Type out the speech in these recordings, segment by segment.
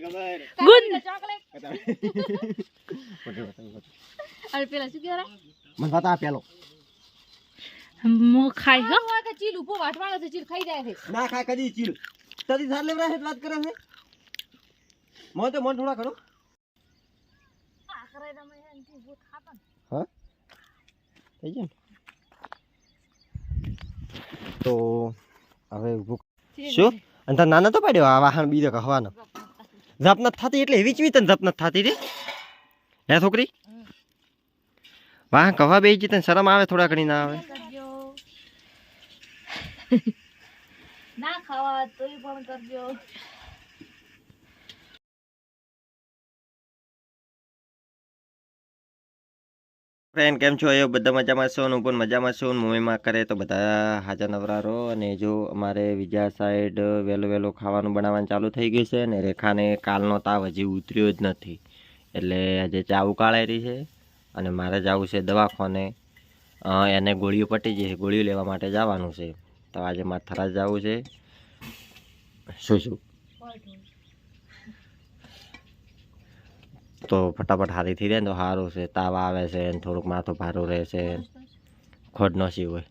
good chocolate અરે પેલા શું કહેવાય મને બતા પેલો મો ખાઈ ગો આ કે ચીલ ઉભો વાટવાનો છે ચીલ ખાઈ જાય છે ના ખાય કદી ચીલ તદી સાર લેવરા છે વાત કરે છે મો તો મન થોડા કરો આ કરે તમે એનથી ઉભો થાપન હા થઈ ગયું તો હવે ભૂખ શું અને તાર નાના તો પાડ્યો આ વાહન બીજો કહવાનો જપ ન થતી એટલે એવી ચવી તને જપ ન થતી રે હે છોકરી વાહ કવા બેહી જી તને શરમ આવે થોડા ઘણી ના આવે કરજો ના ખાવા તોય પણ કરજો ફ્રેન્ડ કેમ છો એ બધા મજામાં છો હું પણ મજામાં છું મુંબઈમાં કરે તો બધા હાજર નવરા રહો અને જો અમારે બીજા સાઈડ વહેલો ખાવાનું બનાવવાનું ચાલુ થઈ ગયું છે ને રેખાને કાલનો તાવ હજી ઉતર્યો જ નથી એટલે આજે ચા ઉકાળાઈ રહી છે અને મારે જવું છે દવાખાને એને ગોળીઓ પટી જશે ગોળીઓ લેવા માટે જવાનું છે તો આજે મારે થરાજ જવું છે શું તો ફટાફટ હારી થઈ જાય ને તો સારું છે તાવ આવે છે ને થોડુંક માથું ભારું રહે છે ખોટ નસી હોય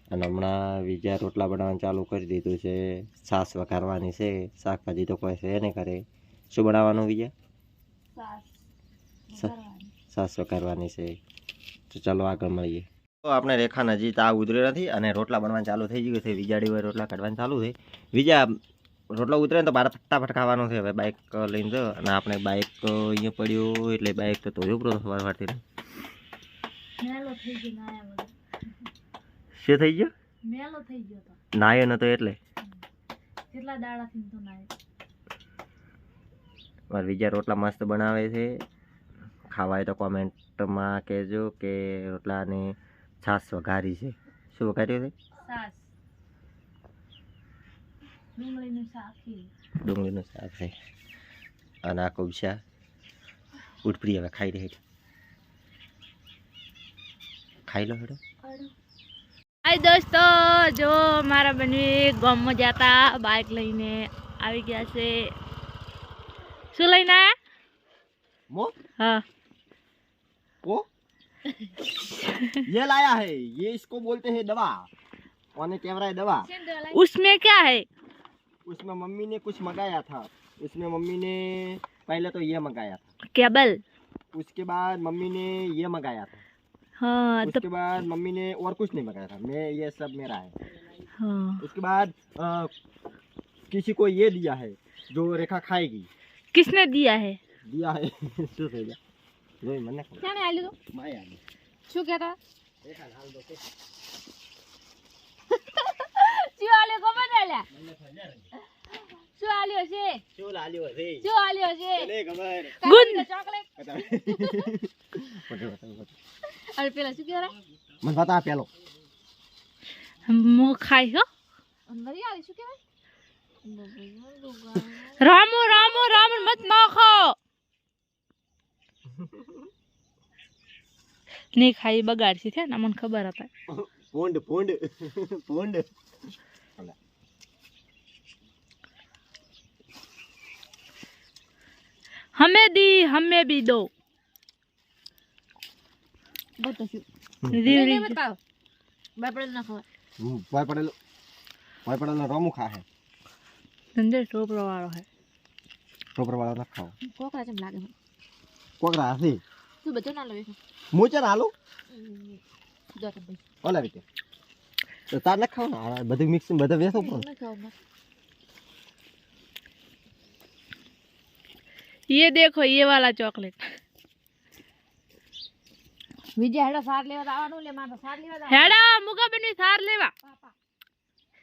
અને હમણાં બીજા રોટલા બનાવવાનું ચાલુ કરી દીધું છે છાશ વઘારવાની છે શાકભાજી તો કોઈ છે નહીં કરે શું બનાવવાનું બીજા છાશ વઘારવાની છે તો ચાલો આગળ મળીએ તો આપણે રેખા નજી તાવ ઉતર્યો નથી અને રોટલા બનવાનું ચાલુ થઈ ગયું છે વીજાડી હોય રોટલા કાઢવાનું ચાલુ છે બીજા રોટલો ઉતરે ને તો બાર ફટાફટ ખાવાનું છે હવે બાઇક લઈને જો અને આપણે બાઇક અહીંયા પડ્યું એટલે બાઇક તો ધોયું પૂરો સવારથી મેલો થઈ ગયો નાયા શું થઈ ગયો મેલો થઈ ગયો તો નાયો નતો એટલે કેટલા દાડાથી તો નાય મારા બીજા રોટલા મસ્ત બનાવે છે ખાવાય તો કોમેન્ટમાં કહેજો કે રોટલાની છાશ વઘારી છે શું વઘાર્યું છે સાસ ડુંગળીનું શાક ડુંગળીનું શાક છે અને આ કુબસા ઉઠપડી હવે ખાઈ રહી ખાઈ લો હેડો હાય દોસ્તો જો મારા બનવી ગામમાં જતા બાઇક લઈને આવી ગયા છે શું લઈને આયા मो हाँ वो ये लाया है ये इसको बोलते हैं दवा कौन कैमरा है दवा उसमें क्या है उसमें मम्मी ने कुछ मंगाया था उसमें मम्मी ने पहले तो ये मंगाया था केबल उसके बाद मम्मी ने ये मंगाया था हाँ तो उसके बाद मम्मी ने और कुछ नहीं मंगाया था मैं ये सब मेरा है हाँ उसके बाद किसी को ये दिया है जो रेखा खाएगी किसने दिया है दिया है શું થઈ ગયા જોઈ મને ક્યાં આલ્યું તો માય આલી શું કહેતા રેખા હાલ દો કે શું આલ્યો ખબર ને લ્યા શું આલ્યો છે શું લાલ્યો છે શું આલ્યો છે લે ખબર ગુડ ચોકલેટ પકડ અરે પેલા શું કહેવાય મને બતા પેલો મો ખાઈ ગો અંદર આલી શું કહેવાય रामो रामो राम मत नाखो नहीं खाई बगाड़ सी थे ना मन खबर आता पोंड पोंड पोंड हमें भी दो બતો શું રીરી બતાવ બાપડે ના ખબર ભાઈ પડેલો રોમુ ખા હે ધંધે ટોપરો વાળો હે ટોપર વાળો ના ખાઓ કોકરા જેમ લાગે કોકરા હસી તું બધું ના લવે મોચર હાલો જો તો ભાઈ ઓલા રીતે તો તાર ના ખાવ ને બધું મિક્સિંગ બધું વેસો પણ ના ખાવ ये देखो ये वाला चॉकलेट વિજય હેડા સાર લેવા આવવાનું લે મારે સાર લેવા हेड़ा मुगा बनी सार लेवा પાપા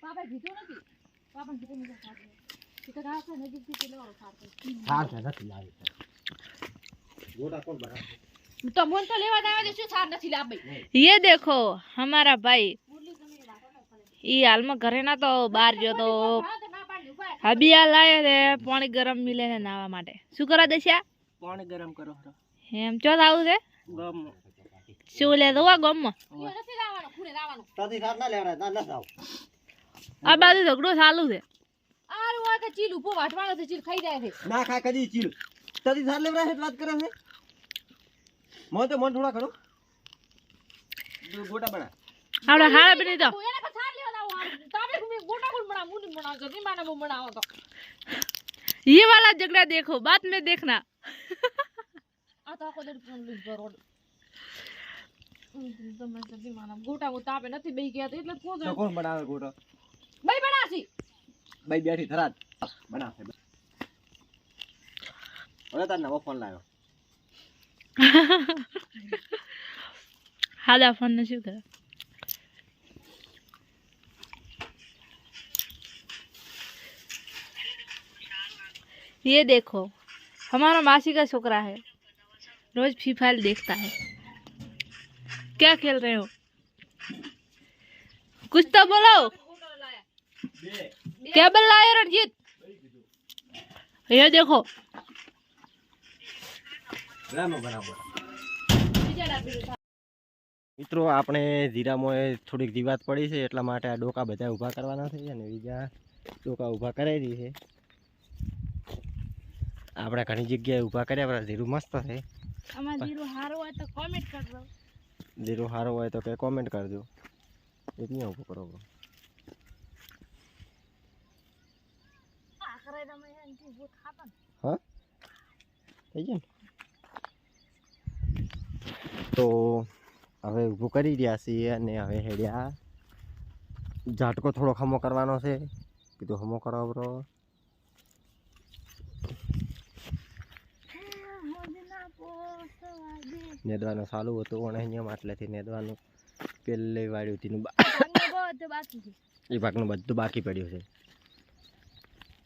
પાપા કીધું નથી પાપા કીધું મને સાર લે ઠીક આ છે નજીક થી લેવા સાર સાર છે નથી લાવી ગોડા કોણ બનાવે તો મોન તો લેવા આવ્યા છે શું સાર નથી લાવી ये देखो हमारा भाई ये हाल में घरे ना तो बाहर जो तो अभी हाल आए थे पानी गरम मिले है नावा माटे शू करा देसिया પાણી ગરમ કરો એમ ચો આવું છે ગમ શું લે દો ગમ નથી લાવવાનો ખૂણે લાવવાનો તાથી સાર ના લેવરા ના ના જાવ આ બાજુ ઝઘડો ચાલુ છે આરે વાય કે ચીલ ઉભો વાટવાનો છે ચીલ ખાઈ જાય છે ના ખા કદી ચીલ તદી સાર લેવરા હે વાત કરે છે મો તો મન થોડા કરો ગોટા બના આપણે હારા બની દો એને કે થાર લેવા આવો તામે ઘુમે ગોટા કોણ બના મુની બના જતી માને મુ બનાવો તો ये वाला झगड़ा देखो बाद में देखना આ તો આખો દડ કોણ લીધો રોડ તમે જતી માને ગોટા હું તાપે નથી બેઈ ગયા તો એટલે પોજો તો કોણ બનાવે ગોટો બઈ બનાસી ભાઈ બેઠી ધરાત બનાવે ઓલા તાર નવો ફોન લાવ્યો हादा फोन ने શું કરે ये देखो हमारा मासी का छोकरा है रोज फ्री फायर देखता है क्या खेल रहे हो कुछ तो बोलो क्या बोल रहा है रणजीत ये देखो મિત્રો આપણે જીરામાં થોડીક જીવાત પડી છે એટલા માટે આ ડોકા બધા ઊભા કરવાના છે અને બીજા ડોકા ઊભા કરાવી છે આપણે ઘણી જગ્યાએ ઊભા કર્યા પણ જીરું મસ્ત છે અમાર જીરો હારો હોય તો કોમેન્ટ કરજો જીરું સારું હોય તો કે કોમેન્ટ કરજો એટલે ઊભો કરો આખરે તમે એનથી ભૂત ખાતા હા થઈ ગયું તો હવે ઊભું કરી રહ્યા છીએ અને હવે હેડ્યા ઝાટકો થોડો ખમો કરવાનો છે કીધું ખમો કરાવો બ્રો નેદવાનું ચાલુ હતું અને અહીંયા માટલેથી નેદવાનું પેલે વાળ્યું હતું એ ભાગનું બધું બાકી પડ્યું છે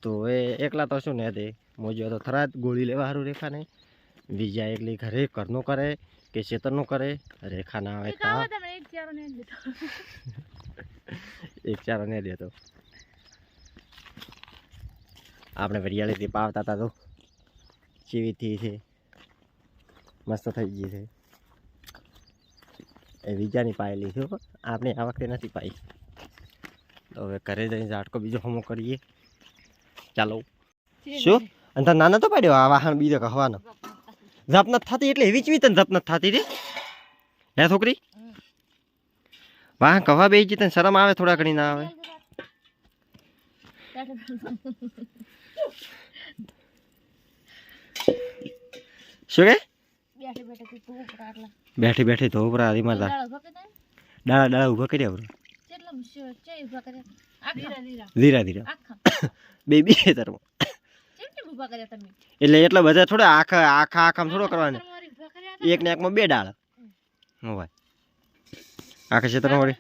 તો એ એકલા તો શું ને દે મોજો તો થરાદ ગોળી લેવા સારું રેખા ને બીજા એકલી ઘરે ઘરનું કરે કે ખેતરનું કરે રેખા ના આવે તો એક ચારો ને દેતો આપણે વરિયાળીથી પાવતા હતા તો ચીવીથી છે મસ્ત થઈ ગઈ છે એ બીજાની પાયેલી છે આપણે આ વખતે નથી પાઈ તો હવે ઘરે જઈને ઝાટકો બીજો હમો કરીએ ચાલો શું અને તાર નાના તો પાડ્યો આ વાહન બીજો કહવાનો જપ નથી થતી એટલે એવી ચીવી તને જપ નથી થતી રે હે છોકરી વાહ કવા બે તને શરમ આવે થોડા ઘણી ના આવે શું કે બેઠી બેઠી તો ઉપર આરી મારતા ડાળા ડાળા ઊભા કર્યા બરો ધીરા ધીરા બે બે તરમાં એટલે એટલા બધા થોડા આખા આખા આખામાં થોડો કરવાને એક ને એકમાં બે ડાળ હો ભાઈ આખા ક્ષેત્રમાં વળી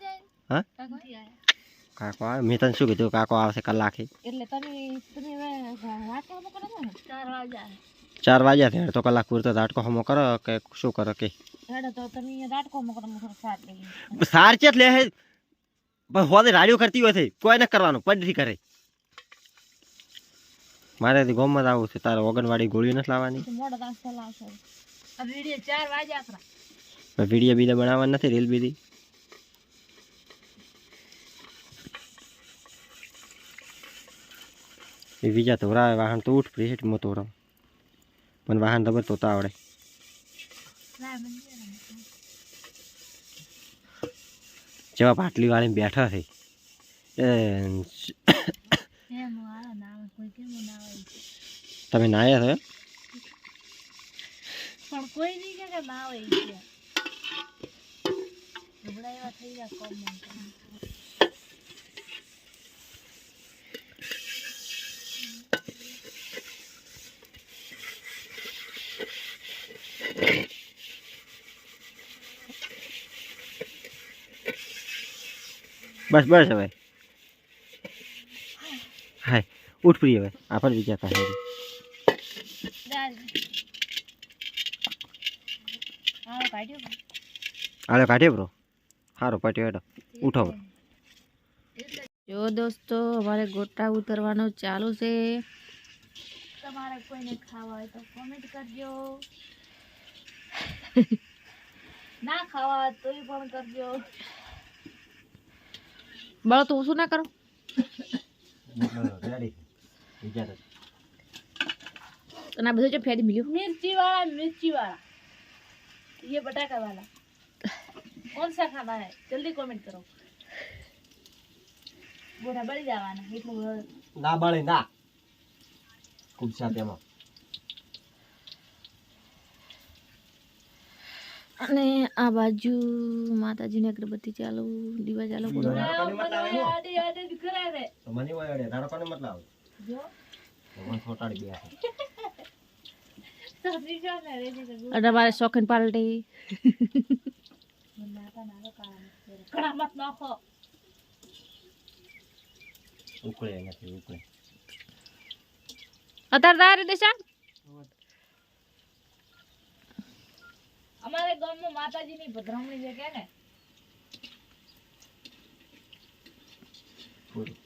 હા કાકો આવે મેં તને શું કીધું કાકો આવશે કલાકે એટલે તમે વાટકો કરો છો ને 4 વાગ્યા 4 વાગ્યા થયા તો કલાક પૂરતો ઝાટકો હમો કરો કે શું કરો કે હેડો તો તમે વાટકો કરો સાર લઈ સાર ચેટ લે હે બસ હોદે રાડિયો કરતી હોય છે કોઈ ન કરવાનું પડથી કરે મારે ગોમમાં આવું છે તારે ઓગણવાડી ગોળી નથી લાવવાની મોડો તાસ લાવશો આ વિડિયો 4 વાગ્યા હતા વિડીયો બીજા બનાવવા નથી રીલ બીજી એ બીજા તોરાવે વાહન તો ઉઠ પ્રીટ મો તોરા પણ વાહન દબર તોતા આવડે જેવા પાટલી વાળીને બેઠા છે તમે નાયા છો પણ કોઈ નહીં કે ના હોય ઝઘડા એવા થઈ ગયા કોમ બસ બસ હવે હાય ઉઠ પ્રિય હવે આપણે વિચારતા હે આલે કાઢ્યો બ્રો સારો પાટ્યો હેડો ઉઠો જો દોસ્તો અમારે ગોટા ઉતરવાનું ચાલુ છે તમારે કોઈને ખાવા હોય તો કોમેન્ટ કરજો ના ખાવા હોય તોય પણ કરજો બળો તો શું ના કરો વિચાર અને આ બધું જો ફેરી મળ્યું मिर्ची वाला ये बटाका वाला कौन सा खाना है जल्दी कमेंट करो बोरा बड़ी जावाना એટલું ના બળે ના ખૂબ સાથે એમાં અને આ બાજુ માતાજીની અગરબત્તી ચાલુ દીવા ચાલુ કરો આડે આડે કરે રે તો મને વાળે તારો કોને મતલબ જો મને છોટાડી ગયા સબ્જી જો ને રે જે અને મારે શોખીન પાર્ટી નાતા નાનો કામ કડા મત નાખો ઉકળે નથી ઉકળે અત્યારે તારે દિશા અમારે ગામમાં માતાજીની ભદ્રમણી છે કે ને પૂરું